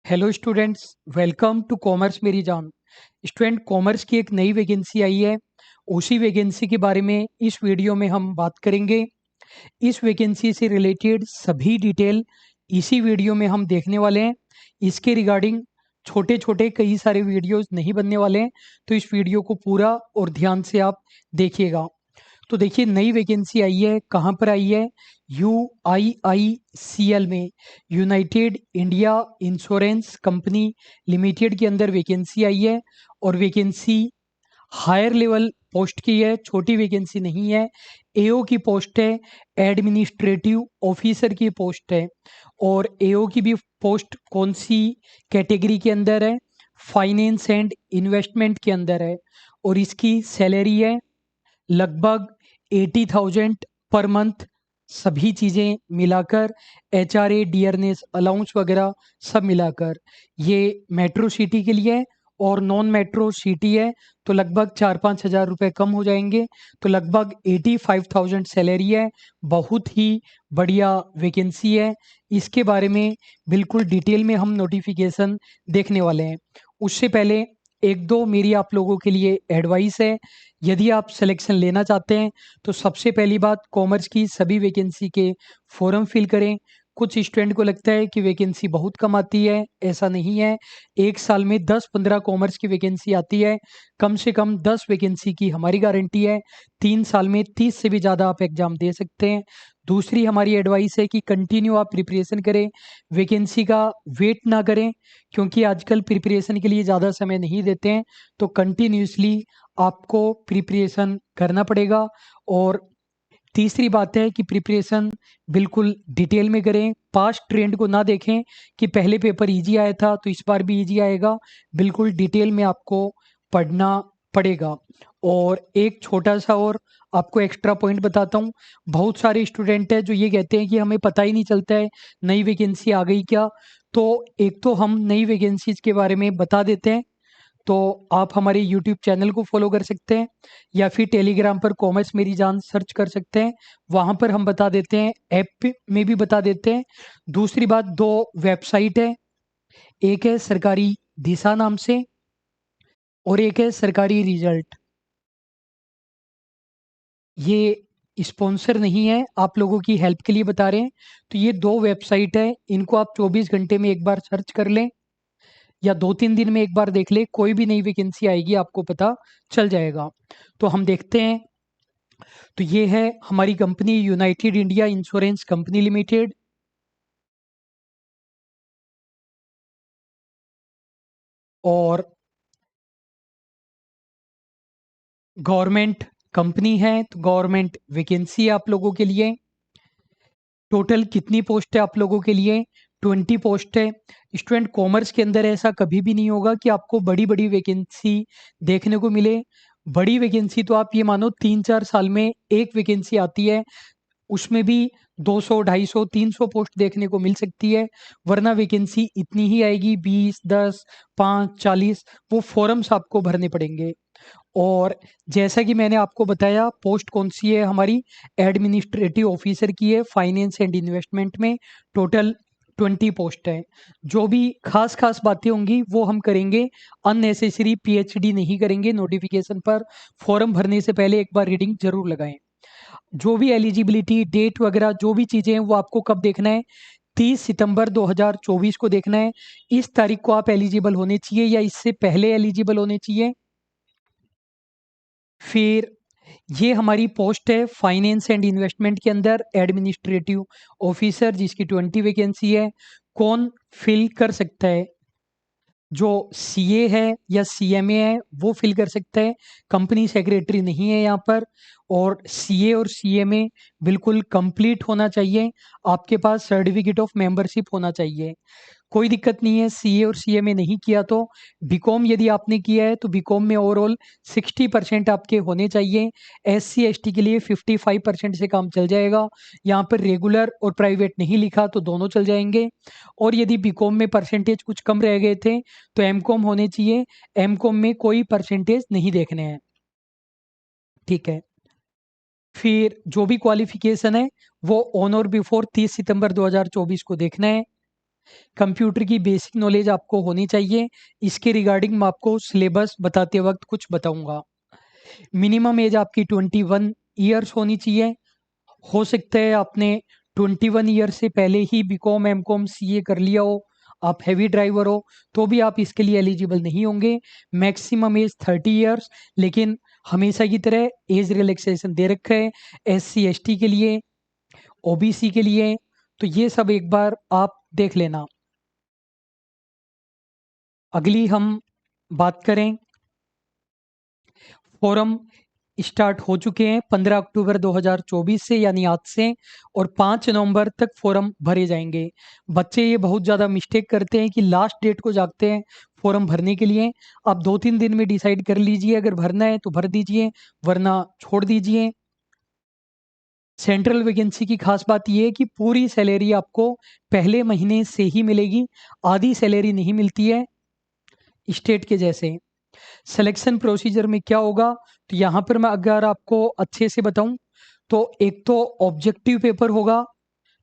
Hello students, welcome to commerce मेरी जान। Student, commerce की एक नई वैकेंसी आई है। उसी वैकेंसी के बारे में इस वीडियो में हम बात करेंगे। इस वैकेंसी से रिलेटेड सभी डिटेल इसी वीडियो में हम देखने वाले हैं। इसके रिगार्डिंग छोटे छोटे कई सारे वीडियोस नहीं बनने वाले हैं, तो इस वीडियो को पूरा और ध्यान से आप देखिएगा। तो देखिए, नई वैकेंसी आई है। कहाँ पर आई है? UIICL में, United India insurance company limited के अंदर वैकेंसी आई है। और वैकेंसी हायर लेवल पोस्ट की है, छोटी वैकेंसी नहीं है। AO की पोस्ट है, एडमिनिस्ट्रेटिव ऑफिसर की पोस्ट है। और AO की भी पोस्ट कौन सी कैटेगरी के अंदर है? फाइनेंस एंड इन्वेस्टमेंट के अंदर है। और इसकी सैलरी है लगभग 80,000 पर मंथ। सभी चीज़ें मिलाकर, HRA, डियरनेस अलाउंस वगैरह सब मिलाकर, ये मेट्रो सिटी के लिए है। और नॉन मेट्रो सिटी है तो लगभग 4-5 हज़ार रुपये कम हो जाएंगे। तो लगभग 85,000 सैलरी है। बहुत ही बढ़िया वैकेंसी है। इसके बारे में बिल्कुल डिटेल में हम नोटिफिकेशन देखने वाले हैं। उससे पहले एक दो मेरी आप लोगों के लिए एडवाइस है। यदि आप सिलेक्शन लेना चाहते हैं तो सबसे पहली बात, कॉमर्स की सभी वैकेंसी के फॉर्म फिल करें। कुछ स्टूडेंट को लगता है कि वैकेंसी बहुत कम आती है, ऐसा नहीं है। एक साल में 10-15 कॉमर्स की वैकेंसी आती है। कम से कम 10 वैकेंसी की हमारी गारंटी है। 3 साल में 30 से भी ज़्यादा आप एग्जाम दे सकते हैं। दूसरी हमारी एडवाइस है कि कंटिन्यू आप प्रिपरेशन करें, वैकेंसी का वेट ना करें, क्योंकि आजकल प्रिपरेशन के लिए ज़्यादा समय नहीं देते हैं। तो कंटिन्यूसली आपको प्रिपरेशन करना पड़ेगा। और तीसरी बात है कि प्रिपरेशन बिल्कुल डिटेल में करें। पास्ट ट्रेंड को ना देखें कि पहले पेपर इजी आया था तो इस बार भी इजी आएगा। बिल्कुल डिटेल में आपको पढ़ना पड़ेगा। और एक छोटा सा और आपको एक्स्ट्रा पॉइंट बताता हूँ। बहुत सारे स्टूडेंट हैं जो ये कहते हैं कि हमें पता ही नहीं चलता है नई वैकेंसी आ गई क्या। तो एक तो हम नई वैकेंसीज के बारे में बता देते हैं। तो आप हमारे यूट्यूब चैनल को फॉलो कर सकते हैं, या फिर टेलीग्राम पर कॉमर्स मेरी जान सर्च कर सकते हैं। वहाँ पर हम बता देते हैं, ऐप में भी बता देते हैं। दूसरी बात, दो वेबसाइट है। एक है सरकारी दिशा नाम से, और एक है सरकारी रिजल्ट। ये स्पॉन्सर नहीं है, आप लोगों की हेल्प के लिए बता रहे हैं। तो ये दो वेबसाइट है, इनको आप 24 घंटे में एक बार सर्च कर लें, या 2-3 दिन में एक बार देख ले। कोई भी नई वैकेंसी आएगी आपको पता चल जाएगा। तो हम देखते हैं। तो ये है हमारी company, United India insurance company limited. और गवर्नमेंट कंपनी है, तो गवर्नमेंट वैकेंसी है आप लोगों के लिए। टोटल कितनी पोस्ट है आप लोगों के लिए? 20 पोस्ट है। स्टूडेंट, कॉमर्स के अंदर ऐसा कभी भी नहीं होगा कि आपको बड़ी बड़ी वैकेंसी देखने को मिले। बड़ी वैकेंसी तो आप ये मानो 3-4 साल में एक वैकेंसी आती है, उसमें भी 200, 250, 300 पोस्ट देखने को मिल सकती है। वरना वैकेंसी इतनी ही आएगी, 20, 10, 5, 40। वो फॉर्म्स आपको भरने पड़ेंगे। और जैसा कि मैंने आपको बताया, पोस्ट कौन सी है हमारी? एडमिनिस्ट्रेटिव ऑफिसर की है, फाइनेंस एंड इन्वेस्टमेंट में। टोटल 20 पोस्ट है। जो भी खास खास बातें होंगी वो हम करेंगे। अननेसेसरी PhD नहीं करेंगे। नोटिफिकेशन पर फॉर्म भरने से पहले एक बार रीडिंग जरूर लगाएं। जो भी एलिजिबिलिटी डेट वगैरह जो भी चीज़ें हैं वो आपको कब देखना है? 30 सितंबर 2024 को देखना है। इस तारीख को आप एलिजिबल होने चाहिए, या इससे पहले एलिजिबल होने चाहिए। फिर ये हमारी पोस्ट है फाइनेंस एंड इन्वेस्टमेंट के अंदर, एडमिनिस्ट्रेटिव ऑफिसर, जिसकी 20 वैकेंसी है। कौन फिल कर सकता है? जो CA है या CMA है वो फिल कर सकता है। कंपनी सेक्रेटरी नहीं है यहाँ पर। और CA और CMA बिल्कुल कंप्लीट होना चाहिए। आपके पास सर्टिफिकेट ऑफ मेंबरशिप होना चाहिए। कोई दिक्कत नहीं है, CA और CMA नहीं किया तो बीकॉम यदि आपने किया है तो बीकॉम में ओवरऑल 60% आपके होने चाहिए। SC ST के लिए 55% से काम चल जाएगा। यहाँ पर रेगुलर और प्राइवेट नहीं लिखा तो दोनों चल जाएंगे। और यदि बीकॉम में परसेंटेज कुछ कम रह गए थे तो MCOM होने चाहिए। MCOM में कोई परसेंटेज नहीं देखने हैं। ठीक है। फिर जो भी क्वालिफिकेशन है वो ऑन और बिफोर 30 सितंबर 2024 को देखना है। कंप्यूटर की बेसिक नॉलेज आपको होनी चाहिए। इसके रिगार्डिंग मैं आपको सिलेबस बताते वक्त कुछ बताऊंगा। मिनिमम एज आपकी 21 ईयर्स होनी चाहिए। हो सकता है आपने 21 ईयर से पहले ही बीकॉम एमकॉम सीए कर लिया हो, आप हैवी ड्राइवर हो, तो भी आप इसके लिए एलिजिबल नहीं होंगे। मैक्सिमम एज 30 ईयर्स, लेकिन हमेशा की तरह एज रिलैक्सेशन दे रखा है एससी एसटी के लिए, ओबीसी के लिए। तो ये सब एक बार आप देख लेना। अगली हम बात करें, फॉरम स्टार्ट हो चुके हैं 15 अक्टूबर 2024 से, यानी आज से, और 5 नवंबर तक फॉरम भरे जाएंगे। बच्चे ये बहुत ज़्यादा मिस्टेक करते हैं कि लास्ट डेट को जागते हैं फॉरम भरने के लिए। आप 2-3 दिन में डिसाइड कर लीजिए, अगर भरना है तो भर दीजिए, वरना छोड़ दीजिए। सेंट्रल वैकेंसी की खास बात यह है कि पूरी सैलरी आपको पहले महीने से ही मिलेगी, आधी सैलरी नहीं मिलती है स्टेट के जैसे। सिलेक्शन प्रोसीजर में क्या होगा, तो यहाँ पर मैं अगर आपको अच्छे से बताऊं, तो एक तो ऑब्जेक्टिव पेपर होगा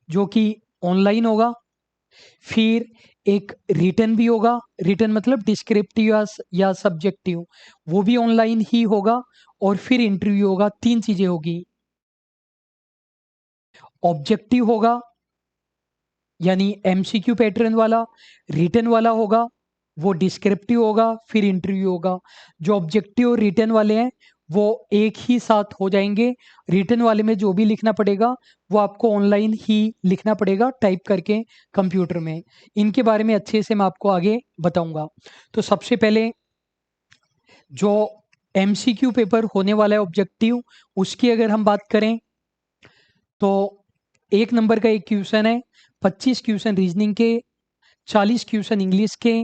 जो कि ऑनलाइन होगा, फिर एक रिटन भी होगा, रिटन मतलब डिस्क्रिप्टिव या सब्जेक्टिव, वो भी ऑनलाइन ही होगा, और फिर इंटरव्यू होगा। 3 चीजें होगी। ऑब्जेक्टिव होगा यानी एमसीक्यू पैटर्न वाला, रिटन वाला होगा, वो डिस्क्रिप्टिव होगा, फिर इंटरव्यू होगा। जो ऑब्जेक्टिव और रिटन वाले हैं वो एक ही साथ हो जाएंगे। रिटन वाले में जो भी लिखना पड़ेगा वो आपको ऑनलाइन ही लिखना पड़ेगा टाइप करके कंप्यूटर में। इनके बारे में अच्छे से मैं आपको आगे बताऊंगा। तो सबसे पहले जो एमसीक्यू पेपर होने वाला है ऑब्जेक्टिव, उसकी अगर हम बात करें तो 1 नंबर का एक क्वेश्चन है, 25 क्वेश्चन रीजनिंग के, 40 क्वेश्चन इंग्लिश के,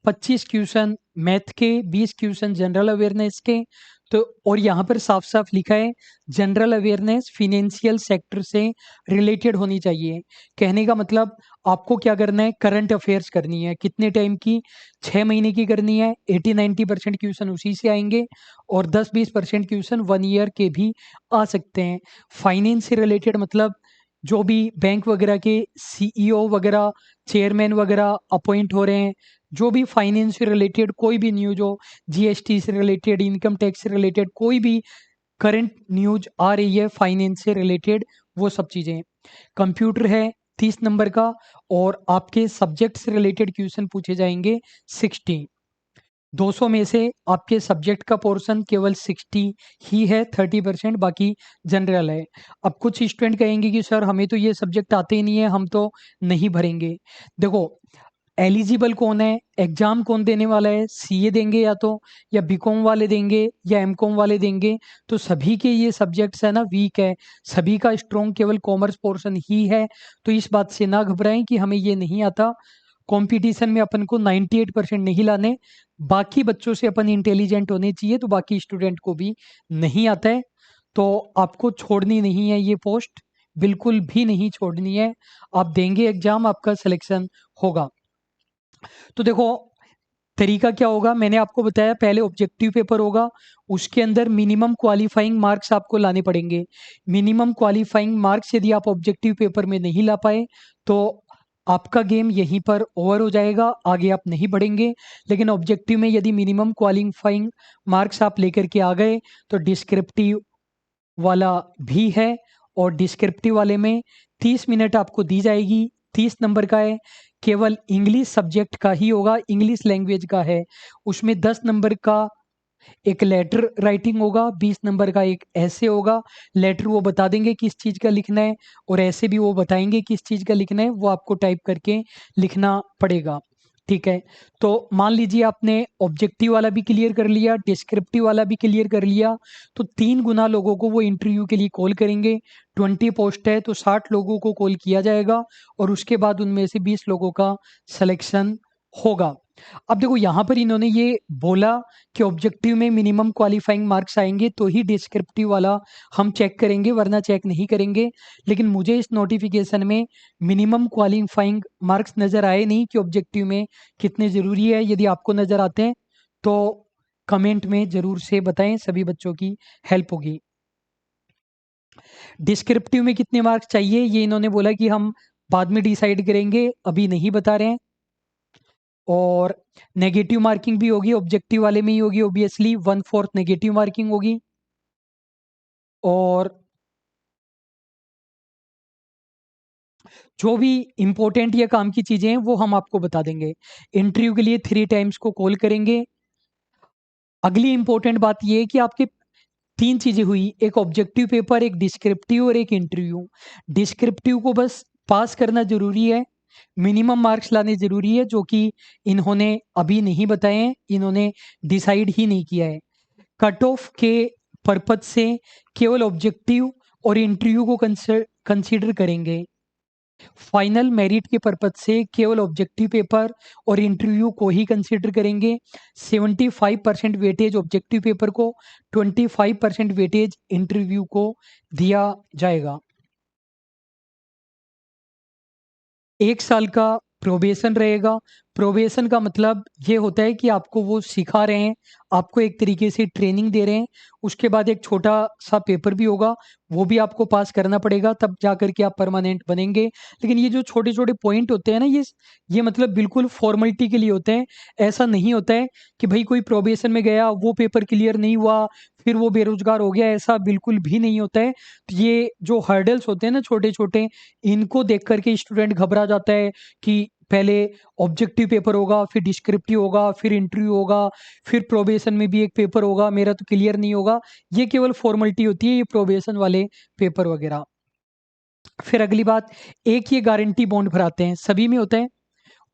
25 क्वेश्चन मैथ के, 20 क्वेश्चन जनरल अवेयरनेस के। तो और यहाँ पर साफ साफ लिखा है जनरल अवेयरनेस फिनेंशियल सेक्टर से रिलेटेड होनी चाहिए। कहने का मतलब आपको क्या करना है, करंट अफेयर्स करनी है। कितने टाइम की, 6 महीने की करनी है। 80-90% क्वेश्चन उसी से आएंगे, और 10-20% क्वेश्चन 1 ईयर के भी आ सकते हैं। फाइनेंस से रिलेटेड मतलब जो भी बैंक वगैरह के सीईओ वगैरह, चेयरमैन वगैरह अपॉइंट हो रहे हैं, जो भी फाइनेंस से रिलेटेड कोई भी न्यूज हो, जीएसटी से रिलेटेड, इनकम टैक्स से रिलेटेड कोई भी करंट न्यूज आ रही है फाइनेंस से रिलेटेड, वो सब चीजें। कंप्यूटर है 30 नंबर का, और आपके सब्जेक्ट से रिलेटेड क्वेश्चन पूछे जाएंगे 60। 200 में से आपके सब्जेक्ट का पोर्शन केवल 60 ही है, 30% बाकी जनरल है। अब कुछ स्टूडेंट कहेंगे कि सर हमें तो ये सब्जेक्ट आते ही नहीं है, हम तो नहीं भरेंगे। देखो, एलिजिबल कौन है, एग्जाम कौन देने वाला है, सीए देंगे या तो, या बीकॉम वाले देंगे, या एमकॉम वाले देंगे। तो सभी के ये सब्जेक्ट्स है ना वीक है, सभी का स्ट्रॉन्ग केवल कॉमर्स पोर्शन ही है। तो इस बात से ना घबराएं कि हमें ये नहीं आता। कंपटीशन में अपन को 98% नहीं लाने, बाकी बच्चों से अपन इंटेलिजेंट होने चाहिए, तो बाकी स्टूडेंट को भी नहीं आता है। तो आपको छोड़नी नहीं है ये पोस्ट, बिल्कुल भी नहीं छोड़नी है। आप देंगे एग्जाम, आपका सिलेक्शन होगा। तो देखो तरीका क्या होगा, मैंने आपको बताया पहले ऑब्जेक्टिव पेपर होगा, उसके अंदर मिनिमम क्वालिफाइंग मार्क्स आपको लाने पड़ेंगे। मिनिमम क्वालिफाइंग मार्क्स यदि आप ऑब्जेक्टिव पेपर में नहीं ला पाए तो आपका गेम यहीं पर ओवर हो जाएगा, आगे आप नहीं बढ़ेंगे। लेकिन ऑब्जेक्टिव में यदि मिनिमम क्वालिफाइंग मार्क्स आप लेकर के आ गए तो डिस्क्रिप्टिव वाला भी है, और डिस्क्रिप्टिव वाले में 30 मिनट आपको दी जाएगी। 30 नंबर का है, केवल इंग्लिश सब्जेक्ट का ही होगा, इंग्लिश लैंग्वेज का है। उसमें 10 नंबर का एक लेटर राइटिंग होगा, 20 नंबर का एक ऐसे होगा। लेटर वो बता देंगे किस चीज़ का लिखना है, और ऐसे भी वो बताएंगे किस चीज़ का लिखना है, वो आपको टाइप करके लिखना पड़ेगा। ठीक है, तो मान लीजिए आपने ऑब्जेक्टिव वाला भी क्लियर कर लिया, डिस्क्रिप्टिव वाला भी क्लियर कर लिया, तो 3 गुना लोगों को वो इंटरव्यू के लिए कॉल करेंगे। 20 पोस्ट है तो 60 लोगों को कॉल किया जाएगा, और उसके बाद उनमें से 20 लोगों का सिलेक्शन होगा। अब देखो यहाँ पर इन्होंने ये बोला कि ऑब्जेक्टिव में मिनिमम क्वालिफाइंग मार्क्स आएंगे तो ही डिस्क्रिप्टिव वाला हम चेक करेंगे, वरना चेक नहीं करेंगे। लेकिन मुझे इस नोटिफिकेशन में मिनिमम क्वालिफाइंग मार्क्स नज़र आए नहीं कि ऑब्जेक्टिव में कितने ज़रूरी है। यदि आपको नज़र आते हैं तो कमेंट में ज़रूर से बताएं, सभी बच्चों की हेल्प होगी। डिस्क्रिप्टिव में कितने मार्क्स चाहिए, ये इन्होंने बोला कि हम बाद में डिसाइड करेंगे, अभी नहीं बता रहे हैं। और नेगेटिव मार्किंग भी होगी, ऑब्जेक्टिव वाले में ही होगी ऑब्वियसली, 1/4 नेगेटिव मार्किंग होगी। और जो भी इंपॉर्टेंट या काम की चीजें हैं वो हम आपको बता देंगे। इंटरव्यू के लिए 3 टाइम्स को कॉल करेंगे। अगली इंपॉर्टेंट बात ये है कि आपके 3 चीजें हुई, एक ऑब्जेक्टिव पेपर, एक डिस्क्रिप्टिव और एक इंटरव्यू। डिस्क्रिप्टिव को बस पास करना जरूरी है, मिनिमम मार्क्स लाने जरूरी है, जो कि इन्होंने अभी नहीं बताए हैं, इन्होंने डिसाइड ही नहीं किया है। कट ऑफ के पर्पज से केवल ऑब्जेक्टिव और इंटरव्यू को कंसीडर करेंगे। फाइनल मेरिट के पर्पज से केवल ऑब्जेक्टिव पेपर और इंटरव्यू को ही कंसीडर करेंगे। 75% वेटेज ऑब्जेक्टिव पेपर को, 25% वेटेज इंटरव्यू को दिया जाएगा। 1 साल का प्रोबेशन रहेगा। प्रोबेशन का मतलब ये होता है कि आपको वो सिखा रहे हैं, आपको एक तरीके से ट्रेनिंग दे रहे हैं। उसके बाद एक छोटा सा पेपर भी होगा, वो भी आपको पास करना पड़ेगा, तब जा कर के आप परमानेंट बनेंगे। लेकिन ये जो छोटे-छोटे पॉइंट होते हैं ना, ये मतलब बिल्कुल फॉर्मेलिटी के लिए होते हैं। ऐसा नहीं होता है कि भई कोई प्रोबेशन में गया, वो पेपर क्लियर नहीं हुआ, फिर वो बेरोज़गार हो गया, ऐसा बिल्कुल भी नहीं होता है। तो ये जो हर्डल्स होते हैं ना छोटे-छोटे, इनको देख कर के स्टूडेंट घबरा जाता है कि पहले ऑब्जेक्टिव पेपर होगा, फिर डिस्क्रिप्टिव होगा, फिर इंटरव्यू होगा, फिर प्रोबेशन में भी एक पेपर होगा, मेरा तो क्लियर नहीं होगा। ये केवल फॉर्मेलिटी होती है, ये प्रोबेशन वाले पेपर वगैरह। फिर अगली बात, एक ये गारंटी बॉन्ड भराते हैं, सभी में होता है।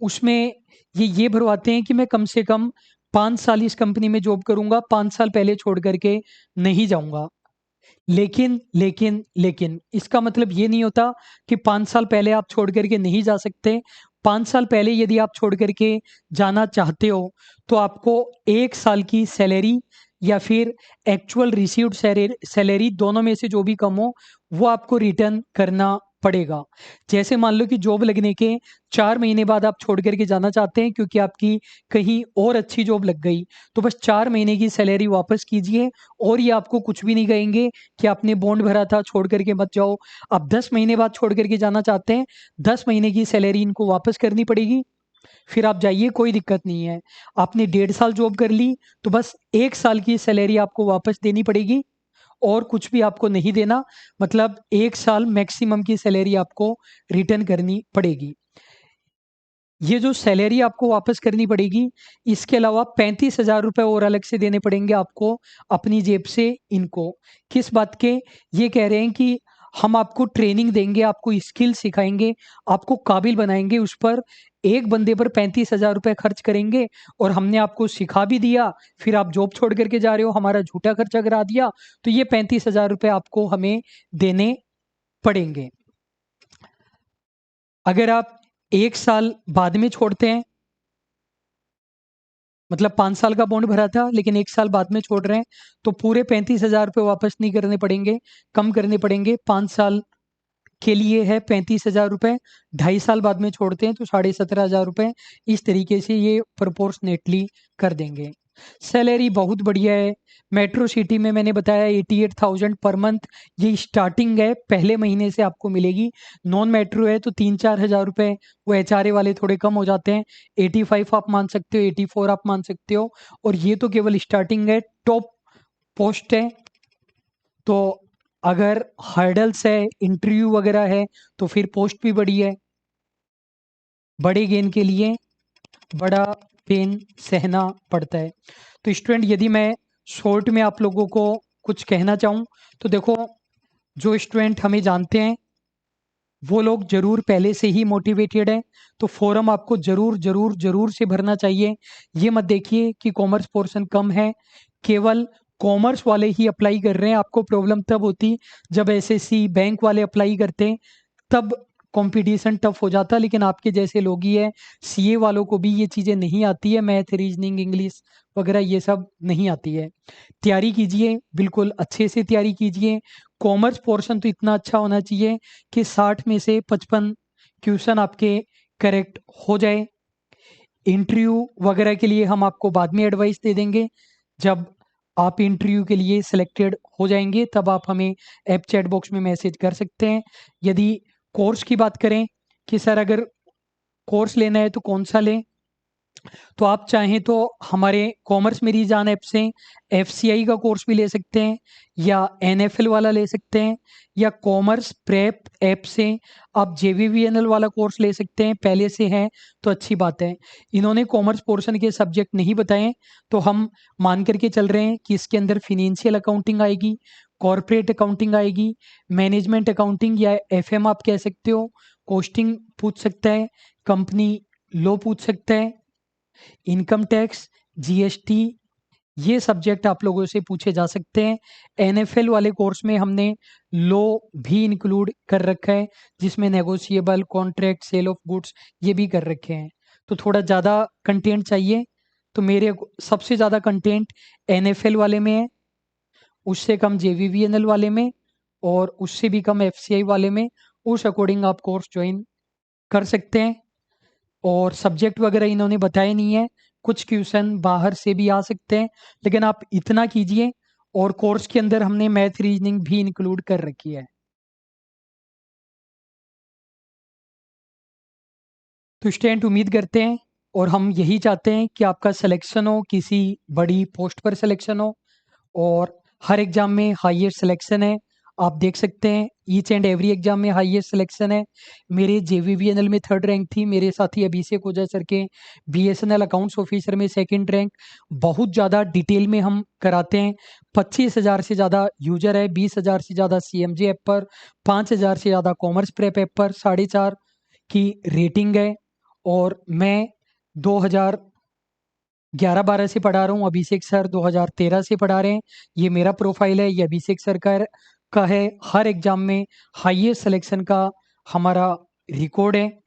उसमें ये भरवाते हैं कि मैं कम से कम 5 साल इस कंपनी में जॉब करूँगा, 5 साल पहले छोड़ कर के नहीं जाऊँगा। लेकिन इसका मतलब ये नहीं होता कि 5 साल पहले आप छोड़ कर के नहीं जा सकते। 5 साल पहले यदि आप छोड़ कर के जाना चाहते हो, तो आपको 1 साल की सैलरी या फिर एक्चुअल रिसीव्ड सैलरी दोनों में से जो भी कम हो, वो आपको रिटर्न करना पड़ेगा। जैसे मान लो कि जॉब लगने के 4 महीने बाद आप छोड़ कर के जाना चाहते हैं क्योंकि आपकी कहीं और अच्छी जॉब लग गई, तो बस 4 महीने की सैलरी वापस कीजिए और ये आपको कुछ भी नहीं कहेंगे कि आपने बॉन्ड भरा था, छोड़ कर के मत जाओ। आप 10 महीने बाद छोड़ कर के जाना चाहते हैं, 10 महीने की सैलरी इनको वापस करनी पड़ेगी, फिर आप जाइए, कोई दिक्कत नहीं है। आपने 1.5 साल जॉब कर ली, तो बस 1 साल की सैलरी आपको वापस देनी पड़ेगी और कुछ भी आपको नहीं देना। मतलब 1 साल मैक्सिमम की सैलरी आपको रिटर्न करनी पड़ेगी। ये जो सैलरी आपको वापस करनी पड़ेगी, इसके अलावा 35,000 रुपए और अलग से देने पड़ेंगे आपको अपनी जेब से इनको। किस बात के? ये कह रहे हैं कि हम आपको ट्रेनिंग देंगे, आपको स्किल सिखाएँगे, आपको काबिल बनाएँगे, उस पर एक बंदे पर 35,000 रुपए खर्च करेंगे और हमने आपको सिखा भी दिया, फिर आप जॉब छोड़ कर के जा रहे हो, हमारा झूठा खर्चा करा दिया, तो ये 35,000 रुपए आपको हमें देने पड़ेंगे। अगर आप 1 साल बाद में छोड़ते हैं, मतलब 5 साल का बॉन्ड भरा था लेकिन 1 साल बाद में छोड़ रहे हैं, तो पूरे 35,000 रुपए वापस नहीं करने पड़ेंगे, कम करने पड़ेंगे। 5 साल के लिए है 35,000 रुपए, 2.5 साल बाद में छोड़ते हैं तो 17,500 रुपए। इस तरीके से ये प्रोपोर्शनेटली कर देंगे। सैलरी बहुत बढ़िया है। मेट्रो सिटी में मैंने बताया 88,000 पर मंथ, ये स्टार्टिंग है, पहले महीने से आपको मिलेगी। नॉन मेट्रो है तो 3-4 हज़ार रुपए, वो एचआरए वाले थोड़े कम हो जाते हैं। 85 आप मान सकते हो, 84 आप मान सकते हो, और ये तो केवल स्टार्टिंग है, टॉप पोस्ट है। तो अगर हर्डल्स है, इंटरव्यू वगैरह है, तो फिर पोस्ट भी बड़ी है। बड़े गेन के लिए बड़ा पेन सहना पड़ता है। तो स्टूडेंट, यदि मैं शॉर्ट में आप लोगों को कुछ कहना चाहूँ, तो देखो, जो स्टूडेंट हमें जानते हैं वो लोग जरूर पहले से ही मोटिवेटेड है, तो फॉर्म आपको जरूर जरूर जरूर से भरना चाहिए। ये मत देखिए कि कॉमर्स पोर्शन कम है, केवल कॉमर्स वाले ही अप्लाई कर रहे हैं। आपको प्रॉब्लम तब होती जब एसएससी बैंक वाले अप्लाई करते, तब कंपटीशन टफ हो जाता। लेकिन आपके जैसे लोग ही है, सीए वालों को भी ये चीज़ें नहीं आती है, मैथ, रीजनिंग, इंग्लिश वगैरह ये सब नहीं आती है। तैयारी कीजिए, बिल्कुल अच्छे से तैयारी कीजिए। कॉमर्स पोर्शन तो इतना अच्छा होना चाहिए कि 60 में से 55 क्वेश्चन आपके करेक्ट हो जाए। इंटरव्यू वगैरह के लिए हम आपको बाद में एडवाइस दे देंगे। जब आप इंटरव्यू के लिए सिलेक्टेड हो जाएंगे, तब आप हमें ऐप चैट बॉक्स में मैसेज कर सकते हैं। यदि कोर्स की बात करें, कि सर अगर कोर्स लेना है तो कौन सा लें। तो आप चाहें तो हमारे कॉमर्स मेरी जान ऐप से एफसीआई का कोर्स भी ले सकते हैं, या एनएफएल वाला ले सकते हैं, या कॉमर्स प्रेप ऐप से आप जेवीवीएनएल वाला कोर्स ले सकते हैं। पहले से है तो अच्छी बात है। इन्होंने कॉमर्स पोर्शन के सब्जेक्ट नहीं बताए, तो हम मान करके चल रहे हैं कि इसके अंदर फिनेंशियल अकाउंटिंग आएगी, कॉरपोरेट अकाउंटिंग आएगी, मैनेजमेंट अकाउंटिंग या एफएम आप कह सकते हो, कॉस्टिंग पूछ सकता है, कंपनी लॉ पूछ सकता है, इनकम टैक्स, जीएसटी, ये सब्जेक्ट आप लोगों से पूछे जा सकते हैं। एनएफएल वाले कोर्स में हमने लॉ भी इंक्लूड कर रखा है, जिसमें negotiable contract, sale of goods ये भी कर रखे हैं। तो थोड़ा ज़्यादा कंटेंट चाहिए तो मेरे सबसे ज़्यादा कंटेंट एनएफएल वाले में है, उससे कम जेवीवीएनएल वाले में, और उससे भी कम एफसीआई वाले में। उस अकॉर्डिंग आप कोर्स ज्वाइन कर सकते हैं। और सब्जेक्ट वगैरह इन्होंने बताए नहीं है, कुछ क्वेश्चन बाहर से भी आ सकते हैं, लेकिन आप इतना कीजिए। और कोर्स के अंदर हमने मैथ रीजनिंग भी इंक्लूड कर रखी है। तो स्टूडेंट उम्मीद करते हैं और हम यही चाहते हैं कि आपका सिलेक्शन हो, किसी बड़ी पोस्ट पर सिलेक्शन हो, और हर एग्जाम में हाईएस्ट सिलेक्शन है। आप देख सकते हैं ईच एंड एवरी एग्जाम में हाईएस्ट सिलेक्शन है। मेरे जेवीवीएनएल में 3rd रैंक थी, मेरे साथी अभिषेक ओझा सर के बीएसएनएल अकाउंट्स ऑफिसर में 2nd रैंक। बहुत ज़्यादा डिटेल में हम कराते हैं। 25,000 से ज़्यादा यूजर है, 20,000 से ज़्यादा सीएमजे ऐप पर, 5,000 से ज़्यादा कॉमर्स प्रेप ऐप पर, 4.5 की रेटिंग है। और मैं 2011-12 से पढ़ा रहा हूँ, अभिषेक सर 2013 से पढ़ा रहे हैं। ये मेरा प्रोफाइल है, ये अभिषेक सर का है। हर एग्जाम में हाईएस्ट सिलेक्शन का हमारा रिकॉर्ड है।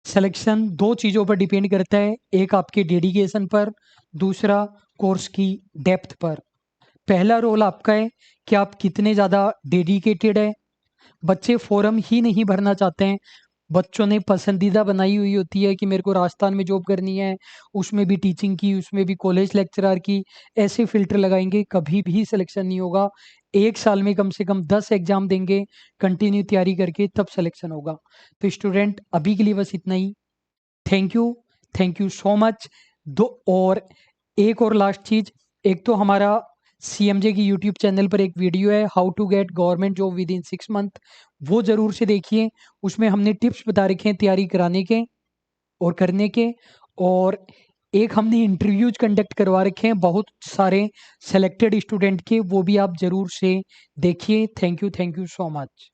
सिलेक्शन दो चीज़ों पर डिपेंड करता है, एक आपके डेडिकेशन पर, दूसरा कोर्स की डेप्थ पर। पहला रोल आपका है कि आप कितने ज़्यादा डेडिकेटेड है। बच्चे फॉर्म ही नहीं भरना चाहते हैं, बच्चों ने पसंदीदा बनाई हुई होती है कि मेरे को राजस्थान में जॉब करनी है, उसमें भी टीचिंग की, उसमें भी कॉलेज लेक्चरर की। ऐसे फिल्टर लगाएंगे कभी भी सिलेक्शन नहीं होगा। 1 साल में कम से कम 10 एग्जाम देंगे कंटिन्यू तैयारी करके, तब सिलेक्शन होगा। तो स्टूडेंट अभी के लिए बस इतना ही। Thank you, thank you so much. दो और एक और लास्ट चीज, एक तो हमारा सीएमजे की यूट्यूब चैनल पर एक वीडियो है, how to get government job within 6 month, वो जरूर से देखिए। उसमें हमने टिप्स बता रखे हैं तैयारी कराने के और करने के। और एक हमने इंटरव्यूज कंडक्ट करवा रखे हैं बहुत सारे सेलेक्टेड स्टूडेंट के, वो भी आप जरूर से देखिए। Thank you so much.